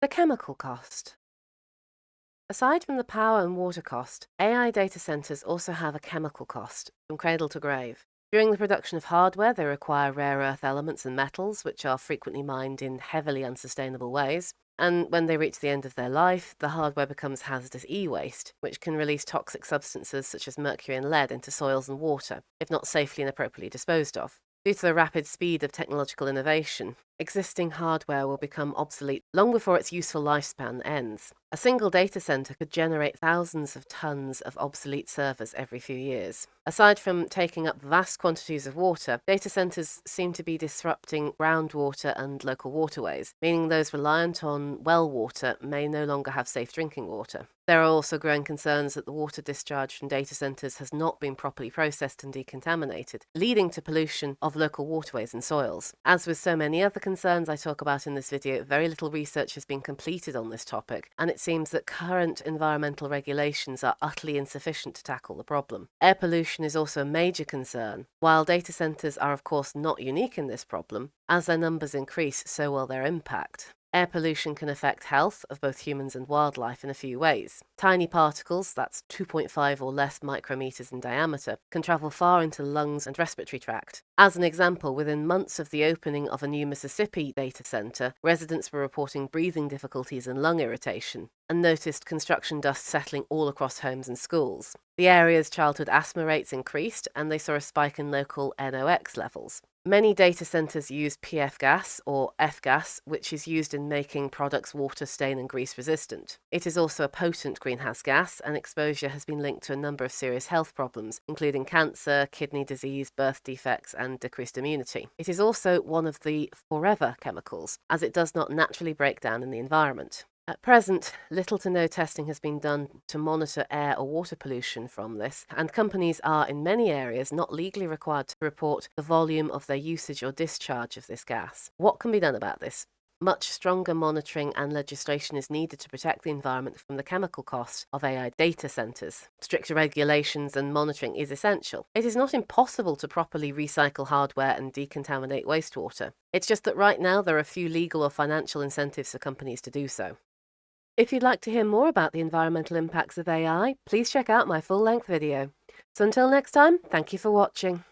The chemical cost. Aside from the power and water cost, AI data centers also have a chemical cost, from cradle to grave. During the production of hardware, they require rare earth elements and metals, which are frequently mined in heavily unsustainable ways. And when they reach the end of their life, the hardware becomes hazardous e-waste, which can release toxic substances such as mercury and lead into soils and water, if not safely and appropriately disposed of. Due to the rapid speed of technological innovation, existing hardware will become obsolete long before its useful lifespan ends. A single data center could generate thousands of tons of obsolete servers every few years. Aside from taking up vast quantities of water, data centers seem to be disrupting groundwater and local waterways, meaning those reliant on well water may no longer have safe drinking water. There are also growing concerns that the water discharge from data centers has not been properly processed and decontaminated, leading to pollution of local waterways and soils. As with so many other concerns I talk about in this video, very little research has been completed on this topic, and it seems that current environmental regulations are utterly insufficient to tackle the problem. Air pollution is also a major concern. While data centers are of course not unique in this problem, as their numbers increase, so will their impact. Air pollution can affect health of both humans and wildlife in a few ways. Tiny particles, that's 2.5 or less micrometers in diameter, can travel far into the lungs and respiratory tract. As an example, within months of the opening of a new Mississippi data center, residents were reporting breathing difficulties and lung irritation, and noticed construction dust settling all across homes and schools. The area's childhood asthma rates increased, and they saw a spike in local NOx levels. Many data centers use PF gas, or F-gas, which is used in making products water, stain and grease resistant. It is also a potent greenhouse gas, and exposure has been linked to a number of serious health problems, including cancer, kidney disease, birth defects and decreased immunity. It is also one of the forever chemicals, as it does not naturally break down in the environment. At present, little to no testing has been done to monitor air or water pollution from this, and companies are in many areas not legally required to report the volume of their usage or discharge of this gas. What can be done about this? Much stronger monitoring and legislation is needed to protect the environment from the chemical costs of AI data centers. Stricter regulations and monitoring is essential. It is not impossible to properly recycle hardware and decontaminate wastewater. It's just that right now there are few legal or financial incentives for companies to do so. If you'd like to hear more about the environmental impacts of AI, please check out my full-length video. So until next time, thank you for watching.